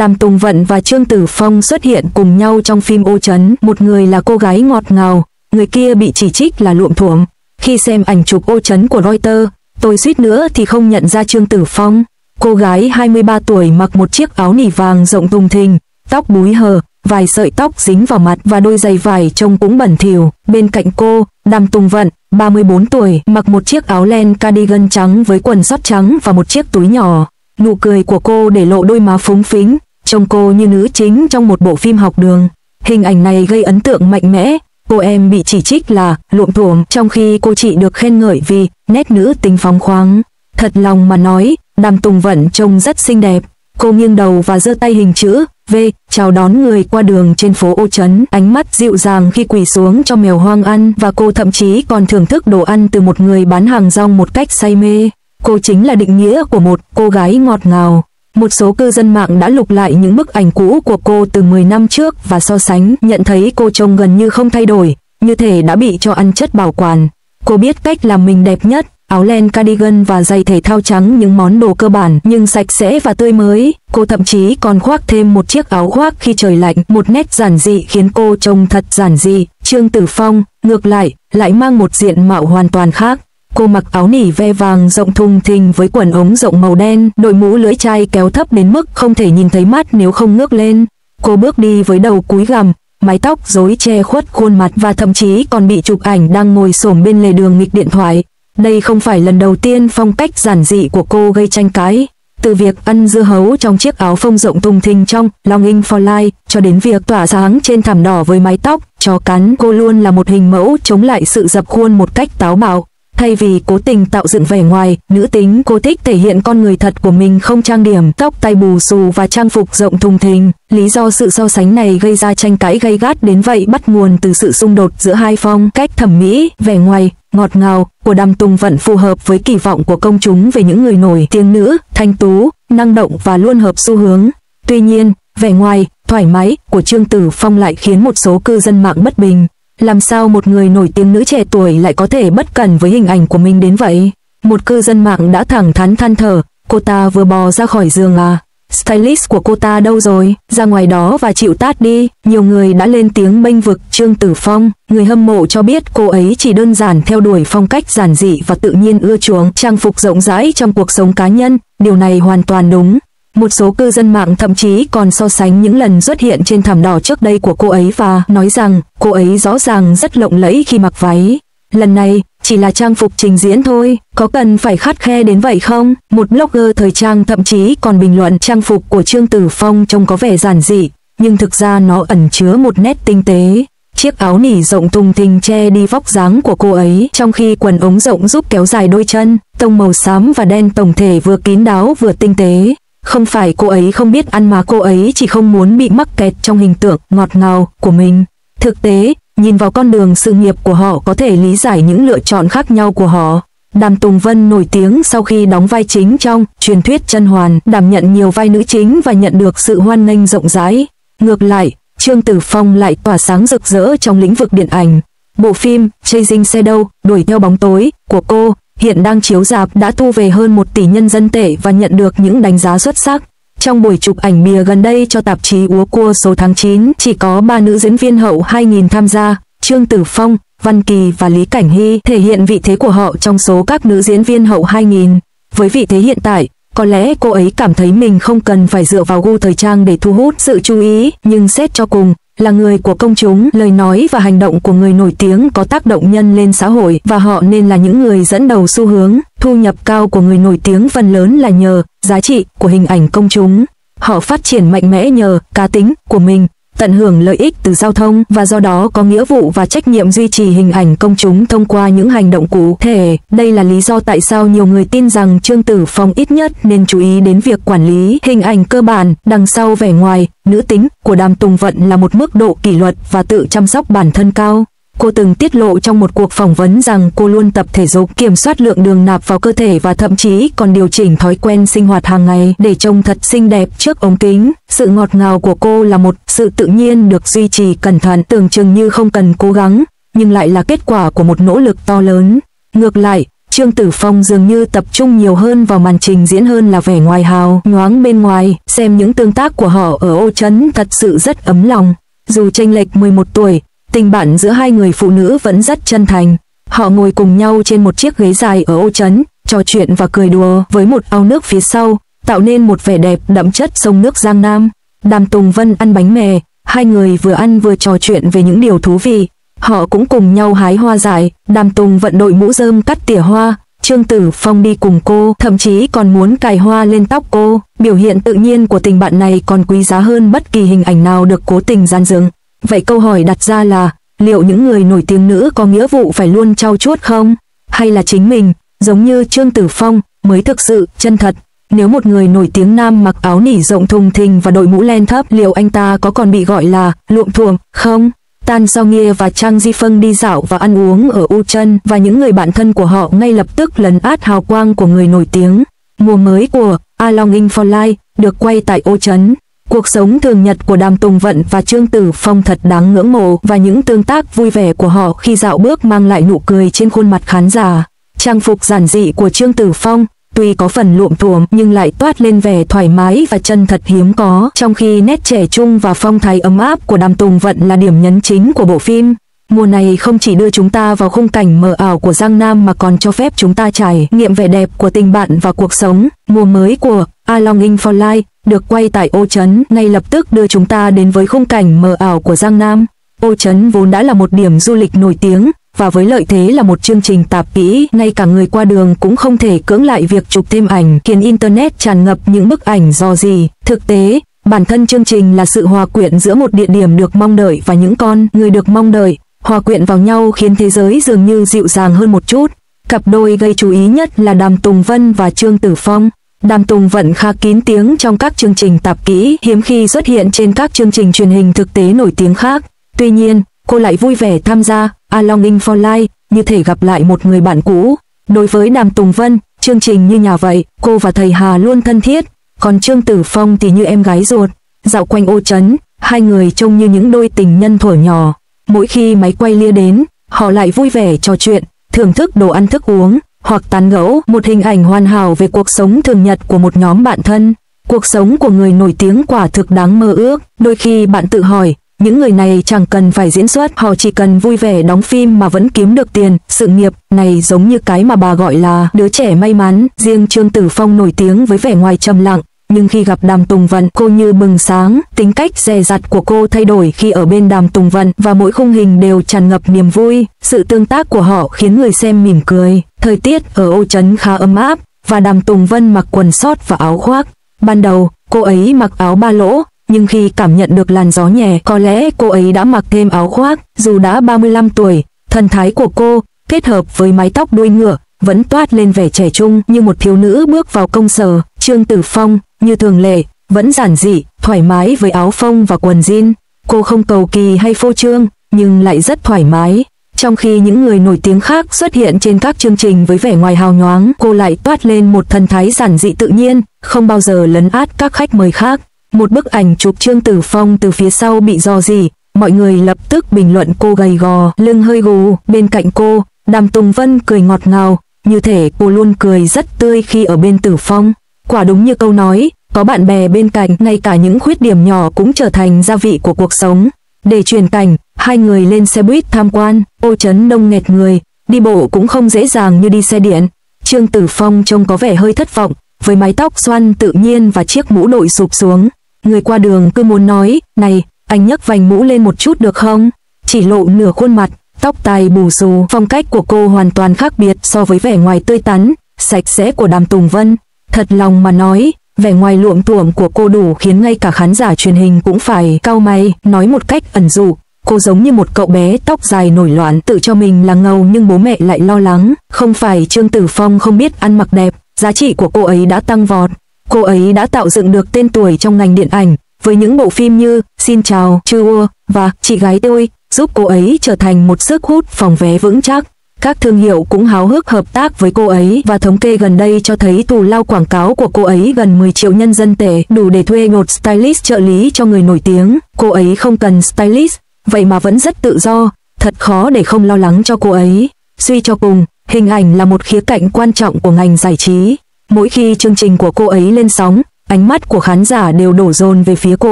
Đàm Tùng Vận và Trương Tử Phong xuất hiện cùng nhau trong phim Ô Trấn, một người là cô gái ngọt ngào, người kia bị chỉ trích là luộm thuộm. Khi xem ảnh chụp Ô Trấn của Reuters, tôi suýt nữa thì không nhận ra Trương Tử Phong. Cô gái 23 tuổi mặc một chiếc áo nỉ vàng rộng thùng thình, tóc búi hờ, vài sợi tóc dính vào mặt và đôi giày vải trông cũng bẩn thỉu. Bên cạnh cô, Đàm Tùng Vận, 34 tuổi, mặc một chiếc áo len cardigan trắng với quần sót trắng và một chiếc túi nhỏ. Nụ cười của cô để lộ đôi má phúng phính, trông cô như nữ chính trong một bộ phim học đường. Hình ảnh này gây ấn tượng mạnh mẽ. Cô em bị chỉ trích là luộm thuộm, trong khi cô chị được khen ngợi vì nét nữ tính phóng khoáng. Thật lòng mà nói, Đàm Tùng Vận trông rất xinh đẹp. Cô nghiêng đầu và giơ tay hình chữ V chào đón người qua đường trên phố Ô Trấn, ánh mắt dịu dàng khi quỳ xuống cho mèo hoang ăn, và cô thậm chí còn thưởng thức đồ ăn từ một người bán hàng rong một cách say mê. Cô chính là định nghĩa của một cô gái ngọt ngào. Một số cư dân mạng đã lục lại những bức ảnh cũ của cô từ 10 năm trước và so sánh, nhận thấy cô trông gần như không thay đổi, như thể đã bị cho ăn chất bảo quản. Cô biết cách làm mình đẹp nhất, áo len cardigan và giày thể thao trắng, những món đồ cơ bản nhưng sạch sẽ và tươi mới. Cô thậm chí còn khoác thêm một chiếc áo khoác khi trời lạnh, một nét giản dị khiến cô trông thật giản dị. Trương Tử Phong, ngược lại mang một diện mạo hoàn toàn khác. Cô mặc áo nỉ ve vàng rộng thùng thình với quần ống rộng màu đen, đội mũ lưỡi chai kéo thấp đến mức không thể nhìn thấy mắt nếu không ngước lên. Cô bước đi với đầu cúi gằm, mái tóc rối che khuất khuôn mặt và thậm chí còn bị chụp ảnh đang ngồi xổm bên lề đường nghịch điện thoại. Đây không phải lần đầu tiên phong cách giản dị của cô gây tranh cãi. Từ việc ăn dưa hấu trong chiếc áo phông rộng thùng thình trong Longing for Life cho đến việc tỏa sáng trên thảm đỏ với mái tóc chó cắn, cô luôn là một hình mẫu chống lại sự dập khuôn một cách táo bạo. Thay vì cố tình tạo dựng vẻ ngoài nữ tính, cô thích thể hiện con người thật của mình, không trang điểm, tóc tai bù xù và trang phục rộng thùng thình. Lý do sự so sánh này gây ra tranh cãi gay gắt đến vậy bắt nguồn từ sự xung đột giữa hai phong cách thẩm mỹ. Vẻ ngoài ngọt ngào của Đàm Tùng Vận phù hợp với kỳ vọng của công chúng về những người nổi tiếng nữ, thanh tú, năng động và luôn hợp xu hướng. Tuy nhiên, vẻ ngoài thoải mái của Trương Tử Phong lại khiến một số cư dân mạng bất bình. Làm sao một người nổi tiếng nữ trẻ tuổi lại có thể bất cẩn với hình ảnh của mình đến vậy? Một cư dân mạng đã thẳng thắn than thở, cô ta vừa bò ra khỏi giường à? Stylist của cô ta đâu rồi? Ra ngoài đó và chịu tát đi. Nhiều người đã lên tiếng bênh vực Trương Tử Phong. Người hâm mộ cho biết cô ấy chỉ đơn giản theo đuổi phong cách giản dị và tự nhiên, ưa chuộng trang phục rộng rãi trong cuộc sống cá nhân. Điều này hoàn toàn đúng. Một số cư dân mạng thậm chí còn so sánh những lần xuất hiện trên thảm đỏ trước đây của cô ấy và nói rằng cô ấy rõ ràng rất lộng lẫy khi mặc váy. Lần này chỉ là trang phục trình diễn thôi, có cần phải khắt khe đến vậy không? Một blogger thời trang thậm chí còn bình luận trang phục của Trương Tử Phong trông có vẻ giản dị, nhưng thực ra nó ẩn chứa một nét tinh tế. Chiếc áo nỉ rộng thùng thình che đi vóc dáng của cô ấy, trong khi quần ống rộng giúp kéo dài đôi chân. Tông màu xám và đen tổng thể vừa kín đáo vừa tinh tế. Không phải cô ấy không biết ăn mà cô ấy chỉ không muốn bị mắc kẹt trong hình tượng ngọt ngào của mình. Thực tế, nhìn vào con đường sự nghiệp của họ có thể lý giải những lựa chọn khác nhau của họ. Đàm Tùng Vân nổi tiếng sau khi đóng vai chính trong Truyền thuyết甄嬛, đảm nhận nhiều vai nữ chính và nhận được sự hoan nghênh rộng rãi. Ngược lại, Trương Tử Phong lại tỏa sáng rực rỡ trong lĩnh vực điện ảnh. Bộ phim Chasing Shadow, đuổi theo bóng tối của cô hiện đang chiếu rạp đã thu về hơn 1 tỷ nhân dân tệ và nhận được những đánh giá xuất sắc. Trong buổi chụp ảnh bìa gần đây cho tạp chí Úa Cua số tháng 9, chỉ có 3 nữ diễn viên hậu 2000 tham gia: Trương Tử Phong, Văn Kỳ và Lý Cảnh Hy, thể hiện vị thế của họ trong số các nữ diễn viên hậu 2000. Với vị thế hiện tại, có lẽ cô ấy cảm thấy mình không cần phải dựa vào gu thời trang để thu hút sự chú ý, nhưng xét cho cùng, là người của công chúng, lời nói và hành động của người nổi tiếng có tác động nhân lên xã hội và họ nên là những người dẫn đầu xu hướng. Thu nhập cao của người nổi tiếng phần lớn là nhờ giá trị của hình ảnh công chúng. Họ phát triển mạnh mẽ nhờ cá tính của mình, tận hưởng lợi ích từ giao thông và do đó có nghĩa vụ và trách nhiệm duy trì hình ảnh công chúng thông qua những hành động cụ thể. Đây là lý do tại sao nhiều người tin rằng Trương Tử Phong ít nhất nên chú ý đến việc quản lý hình ảnh cơ bản. Đằng sau vẻ ngoài nữ tính của Đàm Tùng Vận là một mức độ kỷ luật và tự chăm sóc bản thân cao. Cô từng tiết lộ trong một cuộc phỏng vấn rằng cô luôn tập thể dục, kiểm soát lượng đường nạp vào cơ thể và thậm chí còn điều chỉnh thói quen sinh hoạt hàng ngày để trông thật xinh đẹp trước ống kính. Sự ngọt ngào của cô là một sự tự nhiên được duy trì cẩn thận, tưởng chừng như không cần cố gắng, nhưng lại là kết quả của một nỗ lực to lớn. Ngược lại, Trương Tử Phong dường như tập trung nhiều hơn vào màn trình diễn hơn là vẻ ngoài hào nhoáng bên ngoài, xem những tương tác của họ ở Ô Trấn thật sự rất ấm lòng. Dù chênh lệch 11 tuổi, tình bạn giữa hai người phụ nữ vẫn rất chân thành. Họ ngồi cùng nhau trên một chiếc ghế dài ở Ô Trấn, trò chuyện và cười đùa với một ao nước phía sau, tạo nên một vẻ đẹp đậm chất sông nước Giang Nam. Đàm Tùng Vân ăn bánh mè, hai người vừa ăn vừa trò chuyện về những điều thú vị. Họ cũng cùng nhau hái hoa dại, Đàm Tùng Vận đội mũ rơm cắt tỉa hoa, Trương Tử Phong đi cùng cô, thậm chí còn muốn cài hoa lên tóc cô. Biểu hiện tự nhiên của tình bạn này còn quý giá hơn bất kỳ hình ảnh nào được cố tình gian dựng. Vậy câu hỏi đặt ra là, liệu những người nổi tiếng nữ có nghĩa vụ phải luôn trau chuốt không? Hay là chính mình, giống như Trương Tử Phong, mới thực sự chân thật? Nếu một người nổi tiếng nam mặc áo nỉ rộng thùng thình và đội mũ len thấp, liệu anh ta có còn bị gọi là luộm thuộm không? Tan Sao Nghia và Trang Di Phân đi dạo và ăn uống ở U Trân, và những người bạn thân của họ ngay lập tức lấn át hào quang của người nổi tiếng. Mùa mới của A Longing for Life được quay tại Ô Trấn. Cuộc sống thường nhật của Đàm Tùng Vận và Trương Tử Phong thật đáng ngưỡng mộ, và những tương tác vui vẻ của họ khi dạo bước mang lại nụ cười trên khuôn mặt khán giả. Trang phục giản dị của Trương Tử Phong, tuy có phần luộm thuộm nhưng lại toát lên vẻ thoải mái và chân thật hiếm có, trong khi nét trẻ trung và phong thái ấm áp của Đàm Tùng Vận là điểm nhấn chính của bộ phim. Mùa này không chỉ đưa chúng ta vào khung cảnh mờ ảo của Giang Nam mà còn cho phép chúng ta trải nghiệm vẻ đẹp của tình bạn và cuộc sống. Mùa mới của A Longing for Life được quay tại Ô Trấn ngay lập tức đưa chúng ta đến với khung cảnh mờ ảo của Giang Nam. Ô Trấn vốn đã là một điểm du lịch nổi tiếng, và với lợi thế là một chương trình tạp kỹ, ngay cả người qua đường cũng không thể cưỡng lại việc chụp thêm ảnh, khiến internet tràn ngập những bức ảnh rò rỉ. Thực tế, bản thân chương trình là sự hòa quyện giữa một địa điểm được mong đợi và những con người được mong đợi, hòa quyện vào nhau khiến thế giới dường như dịu dàng hơn một chút. Cặp đôi gây chú ý nhất là Đàm Tùng Vân và Trương Tử Phong. Đàm Tùng Vận khá kín tiếng trong các chương trình tạp kỹ, hiếm khi xuất hiện trên các chương trình truyền hình thực tế nổi tiếng khác. Tuy nhiên, cô lại vui vẻ tham gia A Longing for Life, như thể gặp lại một người bạn cũ. Đối với Đàm Tùng Vân, chương trình như nhà vậy, cô và thầy Hà luôn thân thiết, còn Trương Tử Phong thì như em gái ruột. Dạo quanh Ô Trấn, hai người trông như những đôi tình nhân thuở nhỏ. Mỗi khi máy quay lia đến, họ lại vui vẻ trò chuyện, thưởng thức đồ ăn thức uống, hoặc tán gẫu, một hình ảnh hoàn hảo về cuộc sống thường nhật của một nhóm bạn thân. Cuộc sống của người nổi tiếng quả thực đáng mơ ước. Đôi khi bạn tự hỏi, những người này chẳng cần phải diễn xuất, họ chỉ cần vui vẻ đóng phim mà vẫn kiếm được tiền. Sự nghiệp này giống như cái mà bà gọi là đứa trẻ may mắn. Riêng Trương Tử Phong nổi tiếng với vẻ ngoài trầm lặng, nhưng khi gặp Đàm Tùng Vận, cô như bừng sáng. Tính cách dè dặt của cô thay đổi khi ở bên Đàm Tùng Vận, và mỗi khung hình đều tràn ngập niềm vui. Sự tương tác của họ khiến người xem mỉm cười. Thời tiết ở Ô Trấn khá ấm áp, và Đàm Tùng Vân mặc quần sót và áo khoác. Ban đầu, cô ấy mặc áo ba lỗ, nhưng khi cảm nhận được làn gió nhẹ, có lẽ cô ấy đã mặc thêm áo khoác. Dù đã 35 tuổi, thần thái của cô, kết hợp với mái tóc đuôi ngựa, vẫn toát lên vẻ trẻ trung như một thiếu nữ bước vào công sở. Trương Tử Phong, như thường lệ, vẫn giản dị, thoải mái với áo phông và quần jean. Cô không cầu kỳ hay phô trương, nhưng lại rất thoải mái. Trong khi những người nổi tiếng khác xuất hiện trên các chương trình với vẻ ngoài hào nhoáng, cô lại toát lên một thần thái giản dị tự nhiên, không bao giờ lấn át các khách mời khác. Một bức ảnh chụp Trương Tử Phong từ phía sau bị rò rỉ, mọi người lập tức bình luận cô gầy gò, lưng hơi gù. Bên cạnh cô, Đàm Tùng Vân cười ngọt ngào, như thể cô luôn cười rất tươi khi ở bên Tử Phong. Quả đúng như câu nói, có bạn bè bên cạnh, ngay cả những khuyết điểm nhỏ cũng trở thành gia vị của cuộc sống. Để chuyển cảnh, hai người lên xe buýt tham quan. Ô Trấn đông nghẹt người, đi bộ cũng không dễ dàng như đi xe điện. Trương Tử Phong trông có vẻ hơi thất vọng, với mái tóc xoăn tự nhiên và chiếc mũ đội sụp xuống. Người qua đường cứ muốn nói, này, anh nhấc vành mũ lên một chút được không? Chỉ lộ nửa khuôn mặt, tóc tai bù xù. Phong cách của cô hoàn toàn khác biệt so với vẻ ngoài tươi tắn, sạch sẽ của Đàm Tùng Vân. Thật lòng mà nói, vẻ ngoài luộm thuộm của cô đủ khiến ngay cả khán giả truyền hình cũng phải cau mày. Nói một cách ẩn dụ, cô giống như một cậu bé tóc dài nổi loạn, tự cho mình là ngầu nhưng bố mẹ lại lo lắng. Không phải Trương Tử Phong không biết ăn mặc đẹp, giá trị của cô ấy đã tăng vọt. Cô ấy đã tạo dựng được tên tuổi trong ngành điện ảnh, với những bộ phim như Xin chào, Chua và Chị gái tôi, giúp cô ấy trở thành một sức hút phòng vé vững chắc. Các thương hiệu cũng háo hức hợp tác với cô ấy, và thống kê gần đây cho thấy thù lao quảng cáo của cô ấy gần 10 triệu nhân dân tệ, đủ để thuê một stylist trợ lý cho người nổi tiếng. Cô ấy không cần stylist, vậy mà vẫn rất tự do, thật khó để không lo lắng cho cô ấy. Suy cho cùng, Hình ảnh là một khía cạnh quan trọng của ngành giải trí. Mỗi khi chương trình của cô ấy lên sóng, ánh mắt của khán giả đều đổ dồn về phía cô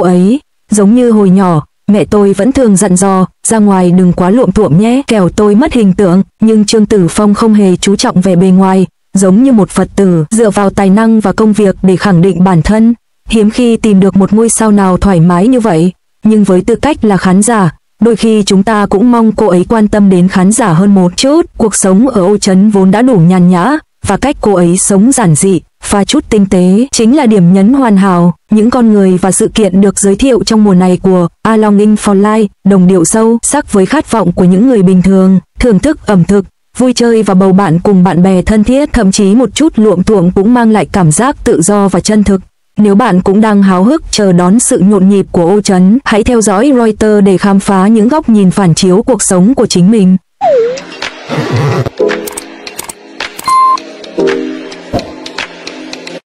ấy. Giống như hồi nhỏ, mẹ tôi vẫn thường dặn dò, ra ngoài đừng quá luộm thuộm nhé, kẻo tôi mất hình tượng. Nhưng Trương Tử Phong không hề chú trọng vẻ bề ngoài, giống như một Phật tử dựa vào tài năng và công việc để khẳng định bản thân. Hiếm khi tìm được một ngôi sao nào thoải mái như vậy. Nhưng với tư cách là khán giả, đôi khi chúng ta cũng mong cô ấy quan tâm đến khán giả hơn một chút. Cuộc sống ở Ô Trấn vốn đã đủ nhàn nhã, và cách cô ấy sống giản dị, pha chút tinh tế chính là điểm nhấn hoàn hảo. Những con người và sự kiện được giới thiệu trong mùa này của A Longing for Life đồng điệu sâu sắc với khát vọng của những người bình thường, thưởng thức ẩm thực, vui chơi và bầu bạn cùng bạn bè thân thiết, thậm chí một chút luộm thuộm cũng mang lại cảm giác tự do và chân thực. Nếu bạn cũng đang háo hức chờ đón sự nhộn nhịp của Ô Trấn, hãy theo dõi Reuters để khám phá những góc nhìn phản chiếu cuộc sống của chính mình.